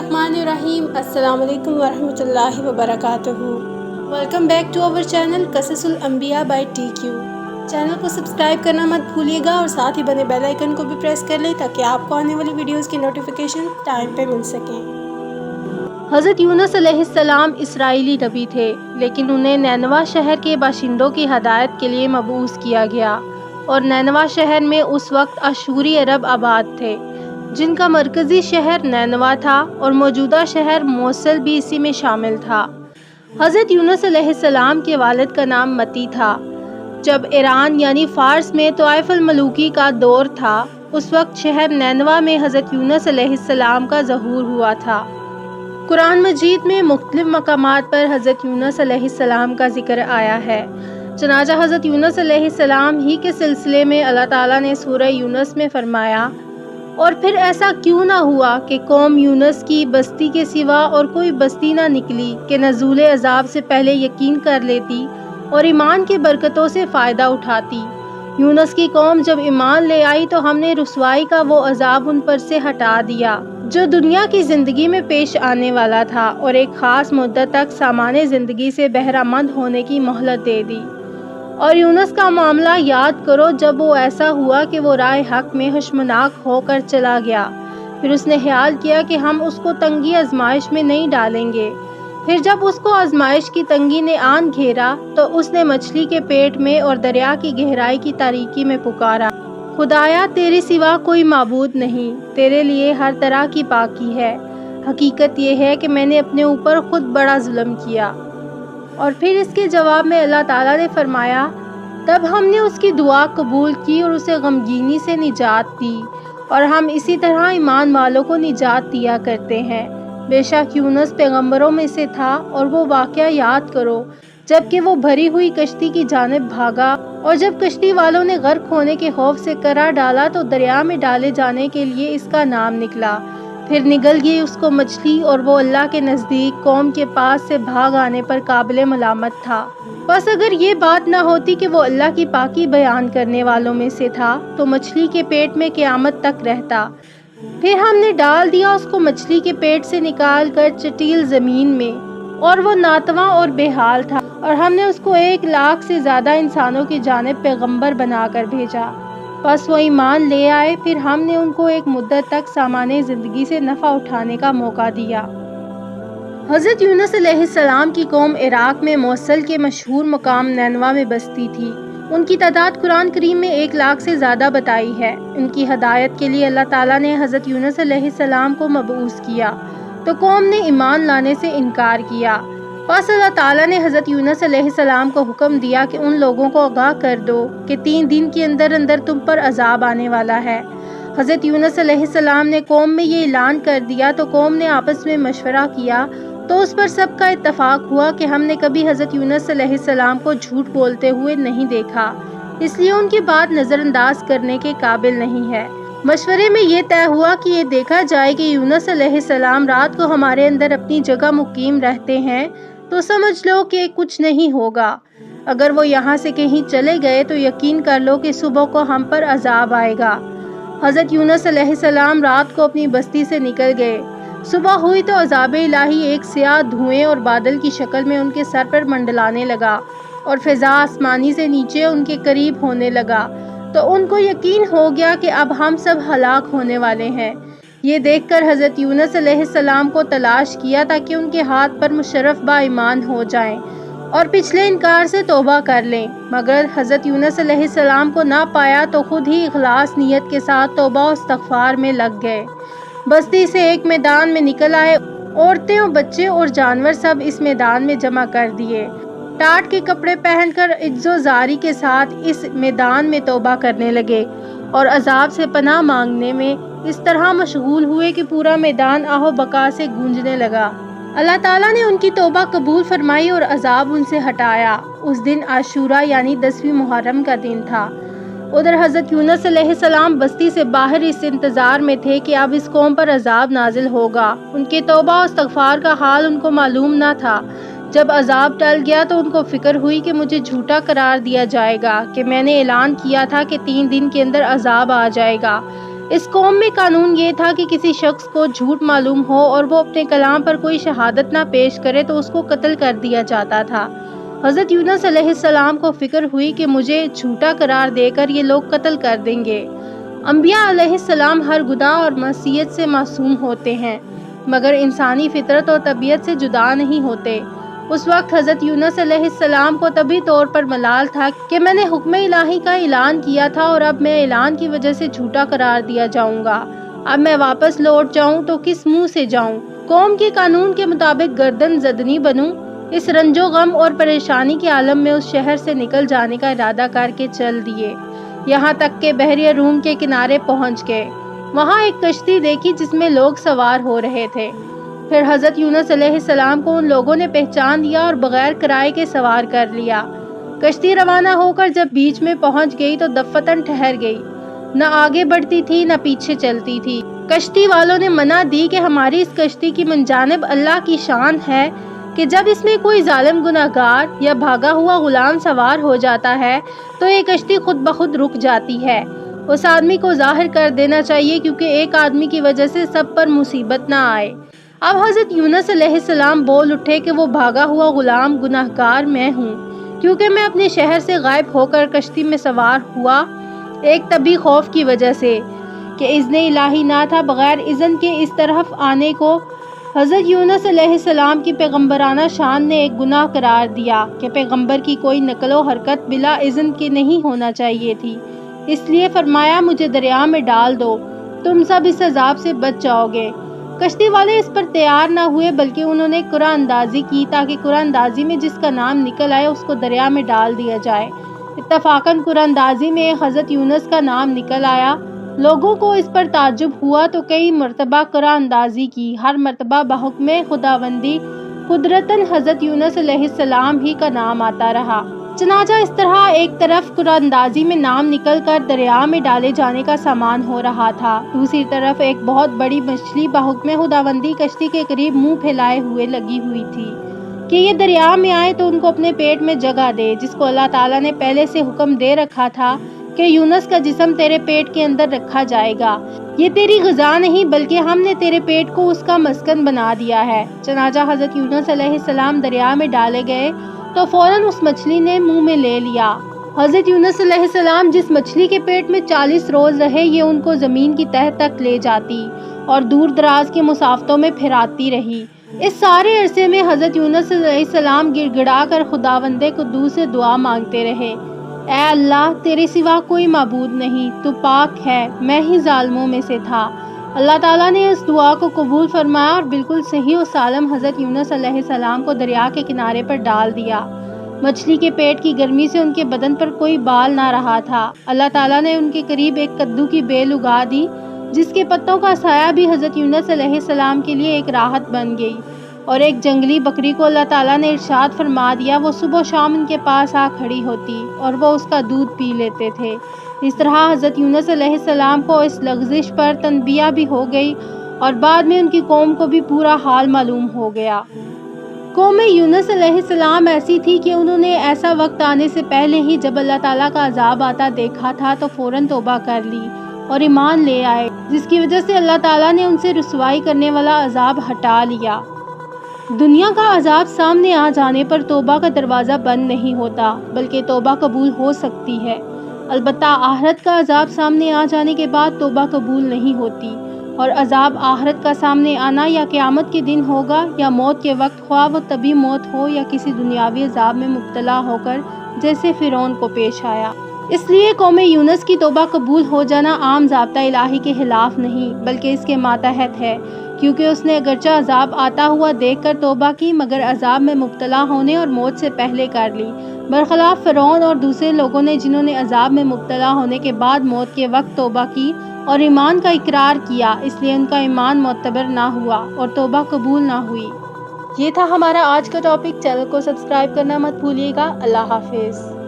बिस्मिल्लाहिर्रहमानिर्रहीम। अस्सलाम वालेकुम वरहमतुल्लाहि वबरकातुहू। Welcome back to our channel क़ससुल अंबिया बाय TQ। चैनल को सब्सक्राइब करना मत भूलिएगा और साथ ही बने बेल आइकन को भी प्रेस कर लें ताकि आपको आने वाली वीडियोस की नोटिफिकेशन टाइम पे मिल सकें। हज़रत यूनुस अलैहिस्सलाम इसराइली नबी थे, लेकिन उन्हें नैनवा शहर के बाशिंदों की हदायत के लिए मबऊस किया गया और नैनवा शहर में उस वक्त अशूरी अरब आबाद थे, जिनका मरकज़ी शहर नैनवा था और मौजूदा शहर मोसल भी इसी में शामिल था। हज़रत यूनुस अलैहिस्सलाम के वालिद का नाम मती था। जब ईरान यानी फ़ारस में तवाइफ़ुल मलूकी का दौर था, उस वक्त शहर नैनवा में हज़रत यूनुस अलैहिस्सलाम का ज़हूर हुआ था। कुरान मजीद में मुख्तलिफ़ मकामात पर हज़रत यूनुस अलैहिस्सलाम का ज़िक्र आया है। चनाचा हज़रत यूनुस अलैहिस्सलाम ही के सिलसिले में अल्लाह ताला ने सूरह यूनुस में फरमाया, और फिर ऐसा क्यों ना हुआ कि कौम यूनुस की बस्ती के सिवा और कोई बस्ती ना निकली कि नज़ूल अज़ाब से पहले यकीन कर लेती और ईमान की बरकतों से फ़ायदा उठाती। यूनुस की कौम जब ईमान ले आई तो हमने रुसवाई का वो अज़ाब उन पर से हटा दिया जो दुनिया की ज़िंदगी में पेश आने वाला था, और एक ख़ास मुद्दत तक सामान्य ज़िंदगी से बहरामंद होने की मोहलत दे दी। और यूनुस का मामला याद करो, जब वो ऐसा हुआ कि वो राह हक में हशमनाक होकर चला गया, फिर उसने ख्याल किया कि हम उसको तंगी आजमाइश में नहीं डालेंगे। फिर जब उसको आजमाइश की तंगी ने आन घेरा तो उसने मछली के पेट में और दरिया की गहराई की तारीकी में पुकारा, खुदाया तेरे सिवा कोई माबूद नहीं, तेरे लिए हर तरह की पाकी है। हकीकत ये है कि मैंने अपने ऊपर खुद बड़ा जुल्म किया। और फिर इसके जवाब में अल्लाह ताला ने फरमाया, तब हमने उसकी दुआ कबूल की और उसे गमगीनी से निजात दी, और हम इसी तरह ईमान वालों को निजात दिया करते हैं। बेशक यूनुस पैगंबरों में से था, और वो वाक़या याद करो जबकि वो भरी हुई कश्ती की जानिब भागा, और जब कश्ती वालों ने गर्क होने के खौफ से करा डाला तो दरिया में डाले जाने के लिए इसका नाम निकला। फिर निगल गई उसको मछली, और वो अल्लाह के नज़दीक कौम के पास से भाग आने पर काबिल मलामत था। बस अगर ये बात ना होती कि वो अल्लाह की पाकी बयान करने वालों में से था तो मछली के पेट में क़यामत तक रहता। फिर हमने डाल दिया उसको मछली के पेट से निकाल कर चटील ज़मीन में, और वो नातवा और बेहाल था, और हमने उसको 1 लाख से ज़्यादा इंसानों की जानिब पैगंबर बनाकर भेजा। बस वो ईमान ले आए, फिर हमने उनको एक मुद्दत तक सामान्य ज़िंदगी से नफ़ा उठाने का मौका दिया। हज़रत यूनुस अलैहिस्सलाम की कौम इराक़ में मोसल के मशहूर मकाम नैनवा में बसती थी। उनकी तादाद कुरान करीम में 1 लाख से ज़्यादा बताई है। उनकी हदायत के लिए अल्लाह ताला ने हज़रत यूनुस अलैहिस्सलाम को मबऊस किया तो कौम ने ईमान लाने से इनकार किया। बस अल्लाह ताला ने हज़रत यूनुस अलैहिस्सलाम को हुक्म दिया कि उन लोगों को आगाह कर दो कि 3 दिन के अंदर अंदर तुम पर अजाब आने वाला है। हज़रत यूनुस अलैहिस्सलाम ने कौम में ये ऐलान कर दिया तो कौम ने आपस में मशवरा किया, तो उस पर सबका इत्तफाक हुआ कि हमने कभी हज़रत यूनुस अलैहिस्सलाम को झूठ बोलते हुए नहीं देखा, इसलिए उनकी बात नज़रअंदाज करने के काबिल नहीं है। मशवरे में ये तय हुआ कि ये देखा जाए कि यूनुस अलैहिस्सलाम रात को हमारे अंदर अपनी जगह मुकीम रहते हैं तो समझ लो कि कुछ नहीं होगा। अगर वो यहाँ से कहीं चले गए तो यकीन कर लो कि सुबह को हम पर अजाब आएगा। हज़रत यूनुस अलैहिस्सलाम रात को अपनी बस्ती से निकल गए। सुबह हुई तो अजाब इलाही एक स्याह धुएं और बादल की शक्ल में उनके सर पर मंडलाने लगा, और फ़िज़ा आसमानी से नीचे उनके करीब होने लगा, तो उनको यकीन हो गया कि अब हम सब हलाक होने वाले हैं। ये देखकर हज़रत यूनुस अलैहिस्सलाम को तलाश किया ताकि उनके हाथ पर मुशर्रफ बा ईमान हो जाएं और पिछले इनकार से तौबा कर लें, मगर हज़रत यूनुस अलैहिस्सलाम को ना पाया तो खुद ही इखलास नीयत के साथ तौबा और इस्तिग़फ़ार में लग गए। बस्ती से एक मैदान में निकल आए। औरतें और बच्चे और जानवर सब इस मैदान में जमा कर दिए। टाट के कपड़े पहनकर इज्जो-ज़ारी के साथ इस मैदान में तौबा करने लगे और अजाब से पनाह मांगने में इस तरह मशगूल हुए कि पूरा मैदान आहो बका से गूंजने लगा। अल्लाह ताला ने उनकी तौबा कबूल फरमाई और अजाब उनसे हटाया। उस दिन आशूरा यानी 10वीं मुहर्रम का दिन था। उधर हज़रत यूनुस अलैहिस्सलाम बस्ती से बाहर इस इंतज़ार में थे कि अब इस कौम पर अजाब नाजिल होगा। उनके तौबा और इस्तिग़फ़ार का हाल उनको मालूम न था। जब अजाब टल गया तो उनको फिक्र हुई कि मुझे झूठा करार दिया जाएगा कि मैंने ऐलान किया था कि 3 दिन के अंदर अजाब आ जाएगा। اس قوم میں قانون یہ تھا کہ کسی شخص کو جھوٹ معلوم ہو اور وہ اپنے کلام پر کوئی شہادت نہ پیش کرے تو اس کو قتل کر دیا جاتا تھا۔ حضرت یونس علیہ السلام کو فکر ہوئی کہ مجھے جھوٹا قرار دے کر یہ لوگ قتل کر دیں گے۔ انبیاء علیہ السلام ہر گناہ اور معصیت سے معصوم ہوتے ہیں، مگر انسانی فطرت اور طبیعت سے جدا نہیں ہوتے۔ اس وقت حضرت یونس علیہ السلام کو طبعی طور پر ملال تھا کہ میں نے حکم الہی کا اعلان کیا تھا اور اب میں اعلان کی وجہ سے جھوٹا قرار دیا جاؤں گا۔ اب میں واپس لوٹ جاؤں تو کس منہ سے جاؤں؟ قوم کے قانون کے مطابق گردن زدنی بنوں؟ اس رنج و غم اور پریشانی کے عالم میں اس شہر سے نکل جانے کا ارادہ کر کے چل دیے، یہاں تک کہ بحر روم کے کنارے پہنچ گئے۔ وہاں ایک کشتی دیکھی جس میں لوگ سوار ہو رہے تھے۔ پھر حضرت یونس علیہ السلام کو ان لوگوں نے پہچان لیا اور بغیر کرائے کے سوار کر لیا۔ کشتی روانہ ہو کر جب بیچ میں پہنچ گئی تو دفتن ٹھہر گئی، نہ آگے بڑھتی تھی نہ پیچھے چلتی تھی۔ کشتی والوں نے منع دی کہ ہماری اس کشتی کی من جانب اللہ کی شان ہے کہ جب اس میں کوئی ظالم گناہگار یا بھاگا ہوا غلام سوار ہو جاتا ہے تو یہ کشتی خود بخود رک جاتی ہے۔ اس آدمی کو ظاہر کر دینا چاہیے کیونکہ ایک آدمی کی وجہ سے سب پر مصیبت نہ آئے۔ اب حضرت یونس علیہ السلام بول اٹھے کہ وہ بھاگا ہوا غلام گناہگار میں ہوں، کیونکہ میں اپنے شہر سے غائب ہو کر کشتی میں سوار ہوا ایک طبعی خوف کی وجہ سے کہ اذن الہی نہ تھا بغیر اذن کے اس طرف آنے کو۔ حضرت یونس علیہ السلام کی پیغمبرانہ شان نے ایک گناہ قرار دیا کہ پیغمبر کی کوئی نقل و حرکت بلا اذن کے نہیں ہونا چاہیے تھی، اس لیے فرمایا مجھے دریا میں ڈال دو، تم سب اس عذاب سے بچ جاؤ گے۔ کشتی والے اس پر تیار نہ ہوئے بلکہ انہوں نے قرآن اندازی کی تاکہ قرآن اندازی میں جس کا نام نکل آئے اس کو دریا میں ڈال دیا جائے۔ اتفاقاً قرآن اندازی میں حضرت یونس کا نام نکل آیا۔ لوگوں کو اس پر تعجب ہوا تو کئی مرتبہ قرآن اندازی کی، ہر مرتبہ بحکم خداوندی قدرتاً حضرت یونس علیہ السلام ہی کا نام آتا رہا۔ چنانچہ اس طرح ایک طرف قرآن اندازی میں نام نکل کر دریا میں ڈالے جانے کا سامان ہو رہا تھا، دوسری طرف ایک بہت بڑی مچھلی بحکم خداوندی کشتی کے قریب منہ پھیلائے ہوئے لگی ہوئی تھی کہ یہ دریا میں آئے تو ان کو اپنے پیٹ میں جگہ دے، جس کو اللہ تعالیٰ نے پہلے سے حکم دے رکھا تھا کہ یونس کا جسم تیرے پیٹ کے اندر رکھا جائے گا، یہ تیری غذا نہیں بلکہ ہم نے تیرے پیٹ کو اس کا مسکن بنا دیا ہے۔ چنانچہ حضرت یونس علیہ السلام دریا میں ڈالے گئے تو فوراً اس مچھلی نے منہ میں لے لیا۔ حضرت یونس علیہ السلام جس مچھلی کے پیٹ میں 40 روز رہے یہ ان کو زمین کی تہہ تک لے جاتی اور دور دراز کے مسافتوں میں پھراتی رہی۔ اس سارے عرصے میں حضرت یونس علیہ السلام گڑ گڑا کر خداوند قدوس سے دعا مانگتے رہے، اے اللہ تیرے سوا کوئی معبود نہیں، تو پاک ہے، میں ہی ظالموں میں سے تھا۔ اللہ تعالیٰ نے اس دعا کو قبول فرمایا اور بالکل صحیح و سالم حضرت یونس علیہ السلام کو دریا کے کنارے پر ڈال دیا۔ مچھلی کے پیٹ کی گرمی سے ان کے بدن پر کوئی بال نہ رہا تھا۔ اللہ تعالیٰ نے ان کے قریب ایک کدو کی بیل اگا دی جس کے پتوں کا سایہ بھی حضرت یونس علیہ السلام کے لیے ایک راحت بن گئی، اور ایک جنگلی بکری کو اللہ تعالیٰ نے ارشاد فرما دیا وہ صبح و شام ان کے پاس آ کھڑی ہوتی اور وہ اس کا دودھ پی لیتے تھے۔ اس طرح حضرت یونس علیہ السلام کو اس لغزش پر تنبیہ بھی ہو گئی اور بعد میں ان کی قوم کو بھی پورا حال معلوم ہو گیا۔ قوم یونس علیہ السلام ایسی تھی کہ انہوں نے ایسا وقت آنے سے پہلے ہی جب اللہ تعالیٰ کا عذاب آتا دیکھا تھا تو فوراً توبہ کر لی اور ایمان لے آئے، جس کی وجہ سے اللہ تعالیٰ نے ان سے رسوائی کرنے والا عذاب ہٹا لیا۔ دنیا کا عذاب سامنے آ جانے پر توبہ کا دروازہ بند نہیں ہوتا بلکہ توبہ قبول ہو سکتی ہے، البتہ آخرت کا عذاب سامنے آ جانے کے بعد توبہ قبول نہیں ہوتی، اور عذاب آخرت کا سامنے آنا یا قیامت کے دن ہوگا یا موت کے وقت، خواہ وہ طبی موت ہو یا کسی دنیاوی عذاب میں مبتلا ہو کر جیسے فرعون کو پیش آیا۔ اس لیے قوم یونس کی توبہ قبول ہو جانا عام ضابطہ الہی کے خلاف نہیں بلکہ اس کے ماتحت ہے، کیونکہ اس نے اگرچہ عذاب آتا ہوا دیکھ کر توبہ کی مگر عذاب میں مبتلا ہونے اور موت سے پہلے کر لی، برخلاف فرعون اور دوسرے لوگوں نے جنہوں نے عذاب میں مبتلا ہونے کے بعد موت کے وقت توبہ کی اور ایمان کا اقرار کیا، اس لیے ان کا ایمان معتبر نہ ہوا اور توبہ قبول نہ ہوئی۔ یہ تھا ہمارا آج کا ٹاپک۔ چینل کو سبسکرائب کرنا مت بھولیے گا۔ اللہ حافظ۔